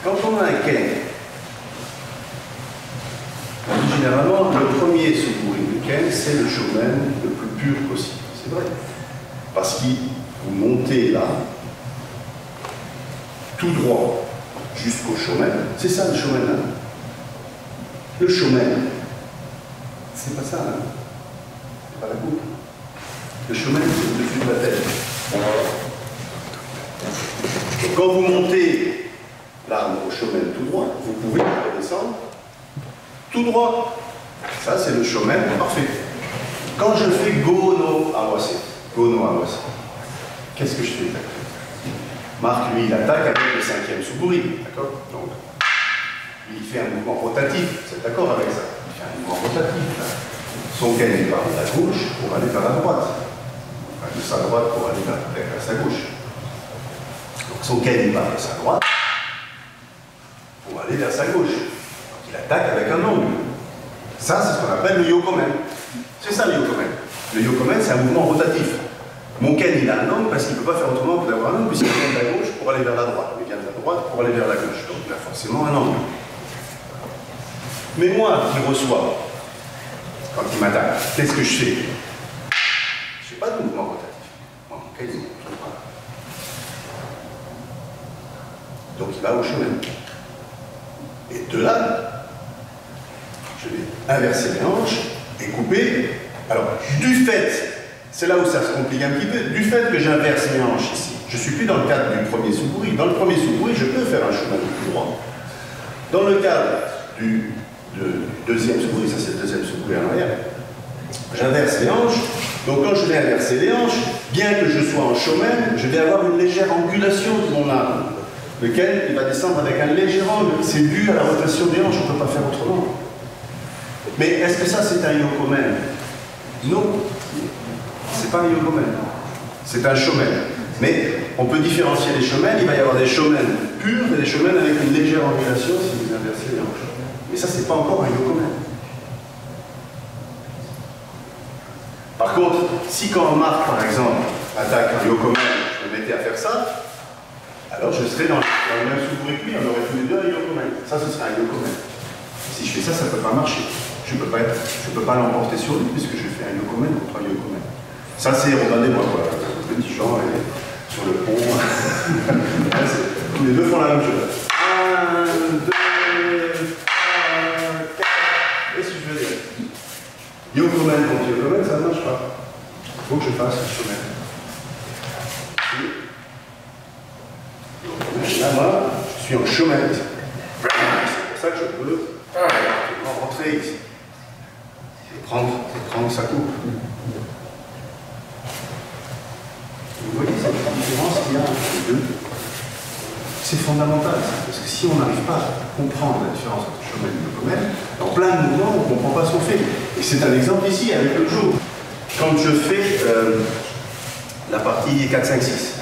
Quand on a un ken, généralement, le premier suburi du ken, c'est le shomen le plus pur possible. C'est vrai. Parce que vous montez là, tout droit, jusqu'au shomen. C'est ça le shomen. Hein. Le shomen, c'est pas ça. Hein. C'est pas la coupe. Le shomen, c'est au-dessus de la tête. Donc, quand vous montez l'arme au shomen tout droit, vous pouvez redescendre tout droit. Ça, c'est le shomen parfait. Quand je fais go no awase, qu'est-ce que je fais exactement? Marc, lui, il attaque avec le 5e suburi, d'accord? Donc, il fait un mouvement rotatif, vous êtes d'accord avec ça? Il fait un mouvement rotatif, là. Son ken est par la gauche pour aller vers la droite. Enfin, de sa droite pour aller vers sa gauche. Donc, son ken est par de sa droite pour aller vers sa gauche. Donc, il attaque avec un angle. Ça, c'est ce qu'on appelle le yokomen. C'est ça le yokomen. Le yokomen, c'est un mouvement rotatif. Mon ken, il a un angle parce qu'il ne peut pas faire autrement que d'avoir un angle, puisqu'il vient de la gauche pour aller vers la droite. Il vient de la droite pour aller vers la gauche. Donc il a forcément un angle. Mais moi, qui reçois, quand il m'attaque, qu'est-ce que je fais? Je ne fais pas de mouvement rotatif. Moi, mon ken, il ne tourne pas. Donc il va au chemin. Et de là, je vais inverser les hanches et couper. Alors, du fait, c'est là où ça se complique un petit peu, du fait que j'inverse mes hanches ici, je ne suis plus dans le cadre du premier suburi. Dans le premier suburi, je peux faire un chemin plus droit. Dans le cadre du deuxième suburi, ça c'est le deuxième suburi en arrière, j'inverse les hanches. Donc quand je vais inverser les hanches, bien que je sois en shomen, je vais avoir une légère angulation de mon arme. Lequel il va descendre avec un léger angle. C'est dû à la rotation des hanches, on ne peut pas faire autrement. Mais est-ce que ça c'est un yokomen? Non. C'est pas un yokomen. C'est un shomen. Mais on peut différencier les shomen. Il va y avoir des shomen purs et des shomen avec une légère angulation si vous inversez les hanches. Mais ça, c'est pas encore un yokomen. Par contre, si quand Marc, par exemple, attaque un yokomen, je me mettais à faire ça, alors je serais dans le même suburi que lui, on aurait tous les deux un yokomen. Ça, ce serait un yokomen. Si je fais ça, ça ne peut pas marcher. Je ne peux pas l'emporter sur lui puisque je fais un yokomen contre un yokomen. Ça, c'est Robin des Bois, quoi. Petit Jean sur le pont. Tous les deux font la même chose. 1, 2, 3, 4. Qu'est-ce que je veux dire? Yokomen contre yokomen, ça ne marche pas. Il faut que je fasse un shomen. Là, moi, je suis en shomen. C'est pour ça que je peux rentrer ici. Et prendre sa coupe. Vous voyez cette différence qu'il y a entre les deux? C'est fondamental, ça, parce que si on n'arrive pas à comprendre la différence entre shomen et yokomen, dans plein de mouvements, on ne comprend pas ce qu'on fait. Et c'est un exemple ici, avec le jour. Quand je fais la partie 4, 5, 6,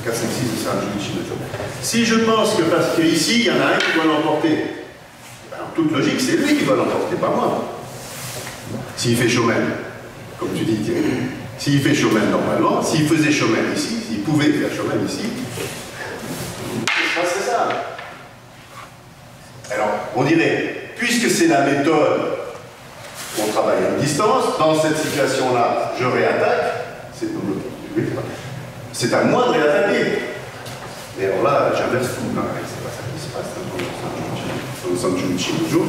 4, 5, 6 de Sarajimichi no Joe. Si je pense que parce qu'ici, il y en a un qui doit l'emporter, en toute logique, c'est lui qui va l'emporter, pas moi. S'il fait shomen, comme tu dis, Thierry, s'il fait shomen normalement, s'il faisait shomen ici, s'il pouvait faire shomen ici, c'est ça. Alors, on dirait, puisque c'est la méthode où on travaille à distance, dans cette situation-là, je réattaque, c'est à moi de réattaquer. Et alors là, j'inverse tout. Non, c'est pas ça qui se passe dans le Sanjunichi no Joe.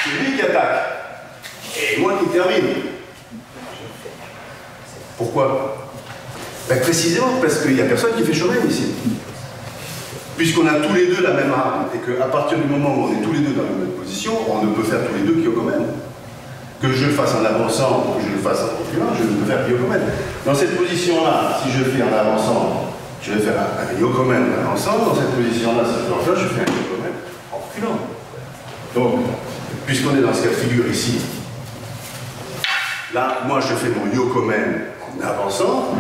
C'est lui qui attaque. Et moi qui termine. Pourquoi? Ben précisément parce qu'il n'y a personne qui fait shomen ici. Puisqu'on a tous les deux la même arme, et qu'à partir du moment où on est tous les deux dans la même position, on ne peut faire tous les deux kyokomen. Que je le fasse en avançant ou que je le fasse en reculant, je ne peux faire kyokomen. Dans cette position-là, si je fais en avançant, je vais faire un yokomen en avançant. Dans cette position-là, si je le fais, je fais un yokomen en reculant. Donc, puisqu'on est dans ce cas de figure ici, là, moi je fais mon yokomen en avançant,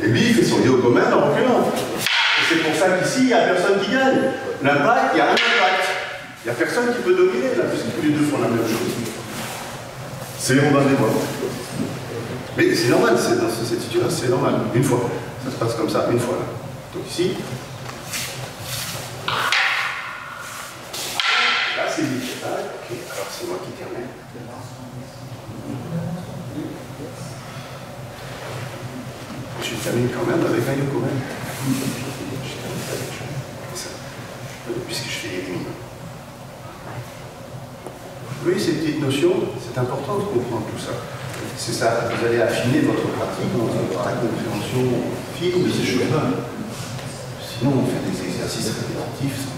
et lui il fait son yokomen en reculant. Et c'est pour ça qu'ici, il n'y a personne qui gagne. L'impact, il y a un impact. Il n'y a personne qui peut dominer, là, puisque tous les deux font la même chose. C'est Robin des Bois. Mais c'est normal, dans cette situation-là, c'est normal. Une fois. Ça se passe comme ça, une fois. Là. Donc ici. Là, c'est vite. Ah, ok, alors c'est moi qui termine. Je termine quand même avec un yoko même. Je termine avec ça. Puisque je fais les lignes. Oui, ces petites notions, c'est important de comprendre tout ça. C'est ça, vous allez affiner votre pratique, votre compréhension fine de ces choses-là. Sinon, on fait des exercices répétitifs.